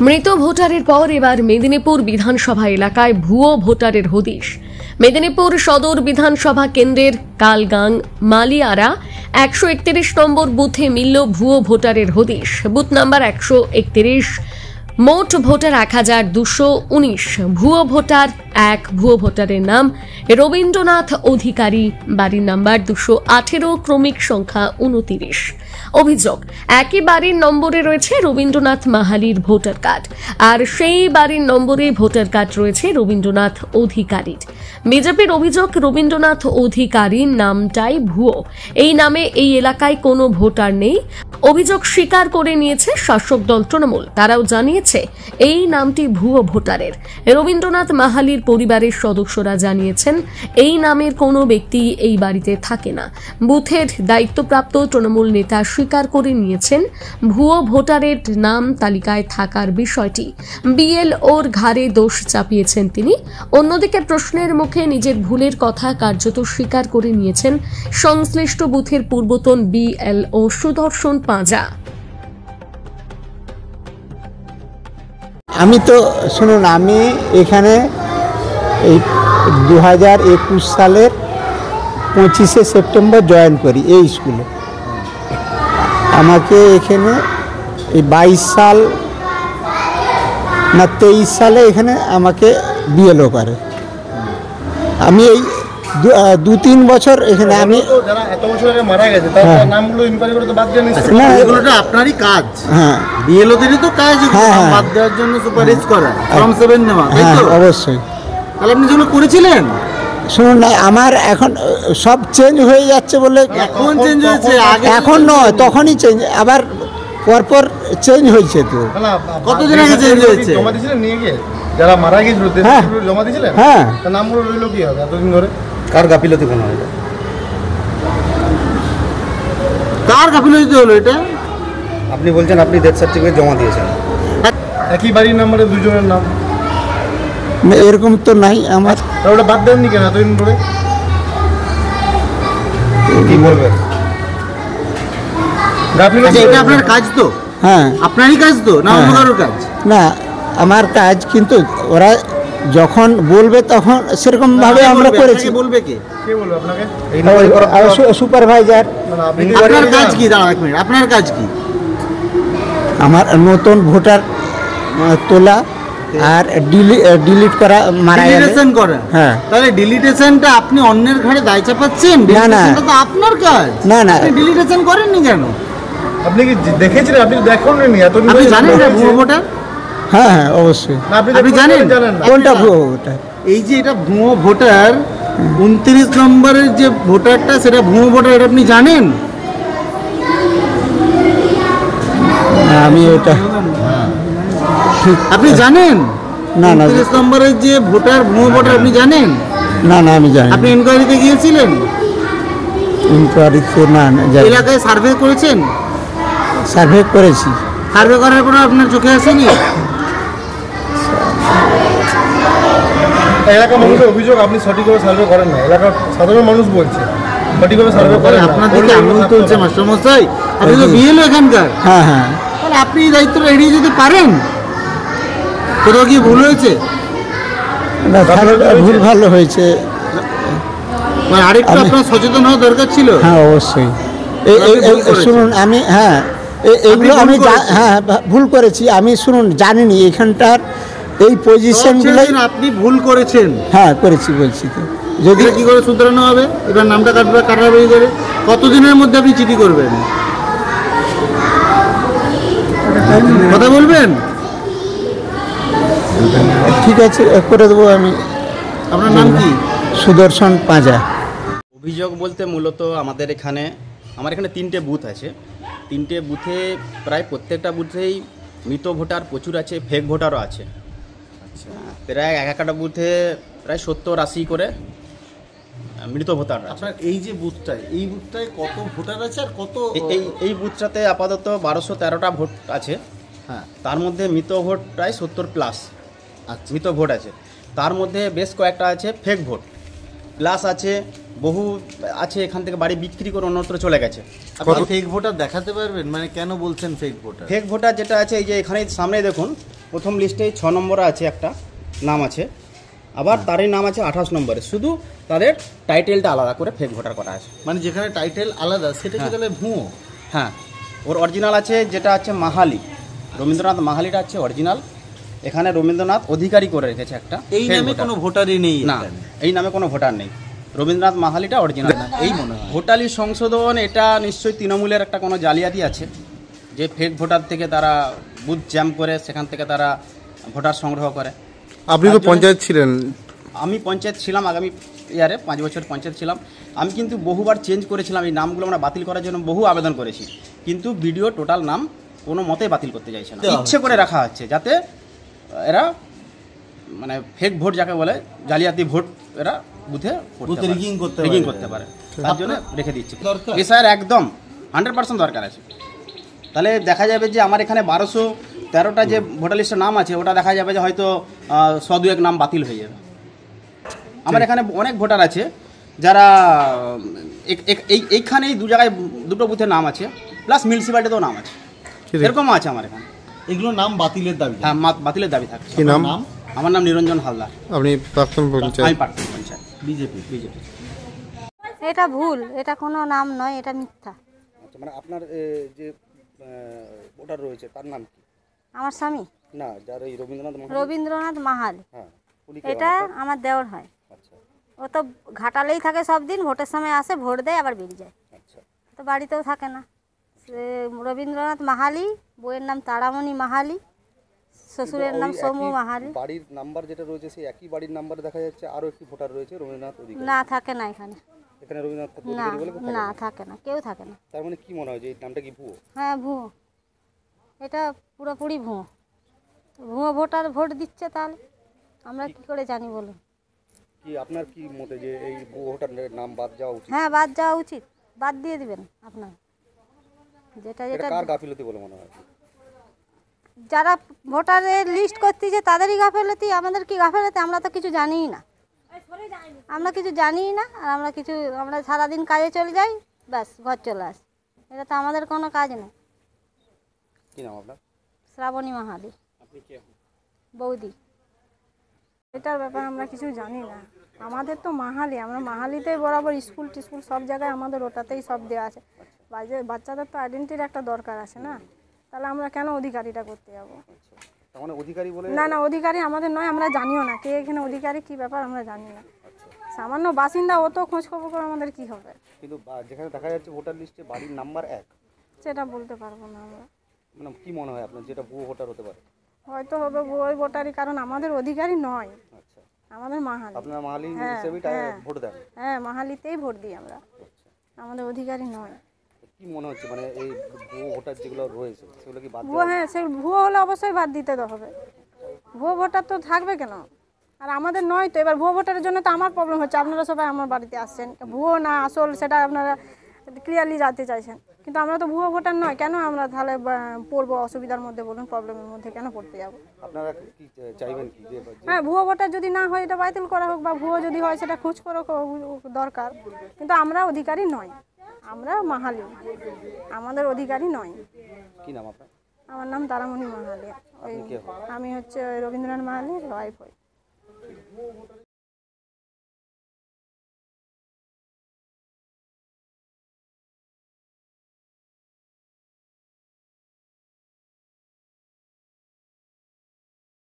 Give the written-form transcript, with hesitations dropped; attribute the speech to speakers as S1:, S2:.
S1: মৃত ভোটারের পর এবার মেদিনীপুর বিধানসভা এলাকায় ভুয়ো ভোটারের হদিশ। মেদিনীপুর সদর বিধানসভা কেন্দ্রের কালগাং মালিয়ারা 131 নম্বর বুথে মিলল ভুয়ো ভোটারের হদিশ। বুথ নাম্বার 131, মোট ভোটার 1219। ভুয়ো ভোটার এক। ভুয়ো ভোটারের নাম রবীন্দ্রনাথ অধিকারী, বাড়ির নাম্বার 218, ক্রমিক সংখ্যা 29। অভিযোগ, একই বাড়ির নম্বরে রয়েছে রবীন্দ্রনাথ মাহালির ভোটার কার্ড, আর সেই বাড়ির নম্বরে ভোটার কার্ড রয়েছে রবীন্দ্রনাথ অধিকারীর। বিজেপির অভিযোগ, রবীন্দ্রনাথ অধিকারীর নামটাই ভুয়ো। এই নামে এই এলাকায় কোনো ভোটার নেই। অভিযোগ স্বীকার করে নিয়েছে শাসক দল তৃণমূল। তারাও জানিয়েছে এই নামটি ভুয়ো ভোটারের। রবীন্দ্রনাথ মাহালির পরিবারের সদস্যরা জানিয়েছেন এই নামের কোনো ব্যক্তি এই বাড়িতে থাকে না। বুথের দায়িত্বপ্রাপ্ত তৃণমূল নেতা স্বীকার করে নিয়েছেন ভুয়ো ভোটারের নাম তালিকায় থাকার বিষয়টি। বিএলওর ঘাড়ে দোষ চাপিয়েছেন তিনি। অন্যদিকে প্রশ্নের মুখে নিজের ভুলের কথা কার্যত স্বীকার করে নিয়েছেন সংশ্লিষ্ট বুথের পূর্বতন বিএলও সুদর্শন পাঁজা।
S2: আমি তো শুনুন, আমি এখানে এই 2021 সালের 25শে সেপ্টেম্বর জয়েন করি এই স্কুলে। আমাকে এখানে এই 22 সাল না 23 সালে এখানে আমাকে বিএলও করে। আমি এই 2-3 বছর এখানে আমি
S3: যারা এত বছর আগে মারা গেছে তার নামগুলো ইনকোয়ারি করে তো বাদ দেন না, এগুলোটা আপনারই কাজ। হ্যাঁ, বিএলওদেরই তো কাজ বাদ দেওয়ার জন্য সুপারিশ করা, ফর্ম 7 নেওয়া, তাই তো? অবশ্যই। তাহলে আপনি যেগুলো করেছিলেন,
S2: শুনুন না, আমার এখন সব চেঞ্জ হয়ে যাচ্ছে বলে।
S3: এখন চেঞ্জ হয়েছে, আগে
S2: এখন নয়, তখনই চেঞ্জ, আবার পরপর চেঞ্জ হয়েছে। তো
S3: কতদিন আগে চেঞ্জ হয়েছে? জমা দিয়েছিলেন নিয়ে গিয়ে যারা মারা গিয়েছিল জমা দিয়েছিলেন? হ্যাঁ, তার নামগুলো রইল কি হবে এতদিন ধরে? কার গাফিলতি কোনো হয়? কার গাফিলতি হলো এটা? আপনি বলছেন আপনি ডেথ সার্টিফিকেট জমা দিয়েছেন, একই বাড়ির নাম্বারে দুজনের নাম
S2: এরকম তো নাই আমার।
S3: ওটা বাদ দেননি কেন এতদিন ধরে? কি বলবেন? এটা আপনার কাজ তো? হ্যাঁ, আপনারই কাজ তো না অন্য কারোর কাজ?
S2: না, আমার কাজ, কিন্তু ওরা যখন বলবে তখন সেরকম ভাবে আমরা করেছি।
S3: বলবে কে? কে বলবে আপনাকে?
S2: সুপারভাইজার।
S3: আপনার কাজ কি? দাঁড়ান এক মিনিট, আপনার কাজ কি?
S2: আমার নতুন ভোটার তোলা আর ডিলিট করা, মারা গেলে
S3: ডিলিটেশন করা। হ্যাঁ, তাহলে ডিলিটেশনটা আপনি অন্যের ঘাড়ে দায় চাপাচ্ছেন?
S2: না না,
S3: এটা তো আপনার কাজ।
S2: না না,
S3: আপনি ডিলিটেশন করেননি কেন? আপনি কি দেখেছিলেন? আপনি দেখেননি এতদিন? আপনি জানেন না ভুয়ো ভোটার?
S2: হ্যাঁ হ্যাঁ, অবশ্যই।
S3: আপনি জানেন
S2: কোনটা ভুয়ো ভোটার?
S3: এই যে এটা ভুয়ো ভোটার, 29 নম্বরের যে ভোটারটা সেটা ভুয়ো ভোটার, এটা আপনি জানেন?
S2: আমি এটা
S3: আপনি জানেন?
S2: না না,
S3: 29 নম্বরের যে ভোটার ভুয়ো ভোটার আপনি জানেন?
S2: না না, আমি জানি।
S3: আপনি ইনকোয়ারিতে গিয়েছিলেন?
S2: ইনকোয়ারিতে না,
S3: এলাকায় সার্ভে করেছেন?
S2: সার্ভে করেছি।
S3: সার্ভে করার পর আপনার চোখে আসেনি? এলাকার মানুষের অভিযোগ আপনি সঠিকভাবে সার্ভে করেন না। এলাকার সাধারণ মানুষ বলছে সঠিকভাবে সার্ভে করেন। আপনার দিকে আঙুল তুলছে মাস্টারমশাই, আপনি তো বিএলও এখানকার।
S2: হ্যাঁ হ্যাঁ,
S3: তাহলে আপনি এই দায়িত্বটা এড়িয়ে যেতে পারেন? কোথাও কি ভুল হয়েছে?
S2: ভুল ভালো হয়েছে,
S3: মানে আরেকটু আপনার সচেতন হওয়া দরকার ছিল।
S2: হ্যাঁ অবশ্যই। শুনুন, আমি এগুলো আমি ভুল করেছি। আমি শুনুন, জানিনি এখানটার এই পজিশনগুলো।
S3: আপনি ভুল করেছেন? হ্যাঁ
S2: করেছি, বলছি তো।
S3: যদি কি করে শুধরানো হবে? এবার নামটা কাটাবে করে কতদিনের মধ্যে আপনি চিঠি করবেন? কথা বলবেন?
S2: ঠিক আছে, করে দেবো আমি।
S3: আপনার নাম কি?
S2: সুদর্শন পাঁজা।
S4: অভিযোগ বলতে মূলত আমার এখানে 3টে বুথ আছে। 3টে বুথে প্রায় প্রত্যেকটা বুথেই মৃত ভোটার প্রচুর আছে, ফেক ভোটারও আছে। আচ্ছা, প্রায় একটা বুথে প্রায় 70-80 করে মৃত ভোটার।
S3: আপনার এই যে বুথটায়, এই বুথটায় কত ভোটার আছে আর কত?
S4: এই বুথটাতে আপাতত 1213টা ভোট আছে। হ্যাঁ, তার মধ্যে মৃত ভোট প্রায় 70+। আচ্ছা, মৃত ভোট আছে, তার মধ্যে বেশ কয়েকটা আছে ফেক ভোট, প্লাস আছে বহু আছে এখান থেকে বাড়ি বিক্রি করে অন্যত্র চলে গেছে।
S3: আপনি ফেক ভোটার দেখাতে পারবেন, মানে কেন বলছেন ফেক ভোটার?
S4: ফেক ভোটার যেটা আছে এই যে এখানে সামনে দেখুন, প্রথম লিস্টে 6 নম্বরে আছে একটা নাম আছে, আবার তারই নাম আছে 28 নম্বরে, শুধু তাদের টাইটেলটা আলাদা করে ফেক ভোটার করা আছে।
S3: মানে যেখানে টাইটেল আলাদা সেটা কি তাহলে ভুয়ো?
S4: হ্যাঁ, ওর অরিজিনাল আছে যেটা আছে মাহালি, রবীন্দ্রনাথ মাহালিটা আছে অরিজিনাল, এখানে রবীন্দ্রনাথ অধিকারী করে রেখেছে একটা।
S3: এই নামে কোনো ভোটারই নেই
S4: না, এই নামে কোনো ভোটার নেই, রবীন্দ্রনাথ মাহালিটা অরিজিনাল।
S3: এই মনে হয়
S4: ভোটালি সংশোধন এটা নিশ্চয়ই তৃণমূলের একটা কোনো জালিয়াতি আছে, যে ফেক ভোটার থেকে তারা বুথ জ্যাম করে সেখান থেকে তারা ভোটার সংগ্রহ করে।
S5: আপনি তো পঞ্চায়েত ছিলেন।
S4: আমি পঞ্চায়েত ছিলাম, আগামী ইয়ারে 5 বছর পঞ্চায়েত ছিলাম। আমি কিন্তু বহুবার চেঞ্জ করেছিলাম, এই নামগুলো আমরা বাতিল করার জন্য বহু আবেদন করেছি, কিন্তু বিডিও টোটাল নাম কোনো মতেই বাতিল করতে চাইছে না। ইচ্ছে করে রাখা হচ্ছে যাতে এরা মানে ফেক ভোট যাকে বলে জালিয়াতি ভোট এরা বুথে
S3: রিগিং
S4: করতে পারে, তার জন্য রেখে দিচ্ছে। এসআর একদম 100% দরকার আছে। তাহলে দেখা যাবে যে আমার এখানে 1213টা যে ভোটার লিস্টের নাম আছে, ওটা দেখা যাবে যে হয়তো 100-2 নাম বাতিল হয়ে যাবে। আমার এখানে অনেক ভোটার আছে যারা এইখানেই দু জায়গায় দুটো বুথের নাম আছে, প্লাস মিউনিসিপ্যালিটিতেও নাম আছে, এরকমও আছে আমার এখানে।
S3: এগুলো নাম বাতিলের দাবি?
S4: হ্যাঁ, বাতিলের দাবি থাকে।
S5: কি নাম?
S4: আমার নাম নিরঞ্জন হালদার।
S5: আপনি প্রাক্তন পঞ্চায়েত?
S4: আমি প্রাক্তন পঞ্চায়েত, বিজেপি।
S6: এটা ভুল, এটা কোনো নাম নয়, এটা মিথ্যা।
S4: আচ্ছা, মানে আপনার যে ভোটার রয়েছে তার নাম কি?
S6: আমার স্বামী
S4: না, যার এই
S6: রবীন্দ্রনাথ মাহালি,
S4: হ্যাঁ,
S6: এটা আমার দেওর হয়।
S4: আচ্ছা
S6: ও তো ঘাটালেই থাকে সব দিন, ভোটের সময় আসে, ভোট দেয়, আবার বেরিয়ে যায়,
S4: আচ্ছা।
S6: তো বাড়িতেও থাকে না। সে রবীন্দ্রনাথ মাহালি, বইয়ের নাম তারামণি মাহালি, শ্বশুরের নাম সৌম্য মাহালি।
S4: বাড়ির নাম্বার যেটা রয়েছে সেই একই বাড়ির নাম্বারে দেখা যাচ্ছে আরো একটি ভোটার রয়েছে রবীন্দ্রনাথ অধিকারী।
S6: না, থাকে না এখানে,
S4: এখানে রবীন্দ্রনাথ
S6: না
S4: অধিকারী বলে
S6: না থাকে না, কেউ থাকে না।
S4: তার মানে কি মনে হয় যে এই নামটা কি ভুয়ো?
S6: হ্যাঁ ভুয়ো, এটা পুরোপুরি ভুয়ো। ভুয়ো ভোটার ভোট দিচ্ছে, তাহলে আমরা কি করে জানি বলুন?
S4: কি আপনার কি মতে যে এই ভুয়ো ভোটারের নাম বাদ যাওয়া উচিত?
S6: হ্যাঁ, বাদ যাওয়া উচিত, বাদ দিয়ে দিবেন আপনার। যেটা
S4: এটা কার গাফিলতি বলে মনে হয়?
S6: যারা ভোটারের লিস্ট করতেছে তাদেরই গাফেলতি, আমাদের কি গাফেলতি? আমরা তো কিছু জানিই না, আমরা কিছু জানিই না। আর আমরা সারাদিন কাজে চলে যাই, ব্যাস ঘর চলে আসি, এটা তো আমাদের কোনো কাজ নেই।
S4: কি নাম আপনার?
S6: শ্রাবণী মাহালি।
S4: আপনি কে?
S6: বৌদি।
S7: এটার ব্যাপারে আমরা কিছু জানি না, আমাদের তো মাহালি, আমরা মাহালিতেই বরাবর স্কুল টিস্কুল সব জায়গায় আমাদের ওটাতেই সব দেওয়া আছে। বাচ্চাদের তো আইডেন্টিটির একটা দরকার আছে না, তাহলে আমরা কেন অধিকারীটা করতে যাবো?
S4: মানে অধিকারী বলে
S7: না, অধিকারী আমাদের নয়, আমরা জানিও না কে এখানে অধিকারী, কি ব্যাপার আমরা জানি না। সামান্য বাসিন্দা, অত খোঁজ খবর করে আমাদের কি হবে?
S4: কিন্তু যেখানে দেখা যাচ্ছে ভোটার লিস্টে বাড়ির নাম্বার 1,
S7: সেটা বলতে পারবো না আমরা।
S4: মানে কি মনে হয় আপনার যেটা ভুয়ো ভোটার হতে পারে?
S7: হয়তো হবে ভুয়ো ভোটারই, কারণ আমাদের অধিকারী নয়,
S4: আচ্ছা,
S7: আমাদের মাহালি।
S4: আপনারা মাহালি হিসেবেই ভোট দেন?
S7: হ্যাঁ, মাহালিতেই ভোট দিই আমরা, আমাদের অধিকারী নয়।
S4: কি মনে হচ্ছে মানে এই ভুয়ো ভোটার যেগুলো রয়েছে সেগুলো কি বাদ?
S7: ভুয়ো, হ্যাঁ, সে ভুয়ো হলে অবশ্যই বাদ দিতে হবে। ভুয়ো ভোটার তো থাকবে কেন? আর আমাদের নয় তো। এবার ভুয়ো ভোটারের জন্য তো আমার প্রবলেম হচ্ছে, আপনারা সবাই আমার বাড়িতে আসছেন, ভুয়ো না আসল সেটা আপনারা ক্লিয়ারলি জানতে চাইছেন, কিন্তু আমরা তো ভুয়ো ভোটার নয়, কেন আমরা তাহলে পড়বো অসুবিধার মধ্যে বলুন? প্রবলেমের মধ্যে কেন পড়তে যাবো?
S4: আপনারা কি চাইবেন কি?
S7: হ্যাঁ, ভুয়ো ভোটার যদি না হয় এটা বাতিল করা হোক, বা ভুয়ো যদি হয় সেটা খোঁজ করা দরকার, কিন্তু আমরা অধিকারী নয়, আমরা মাহালি, আমাদের অধিকারী নয়।
S4: কি নাম আপনার?
S7: আমার নাম তারামণি মাহালি। আমি হচ্ছে রবীন্দ্রনাথ মাহালির ওয়াইফ হই।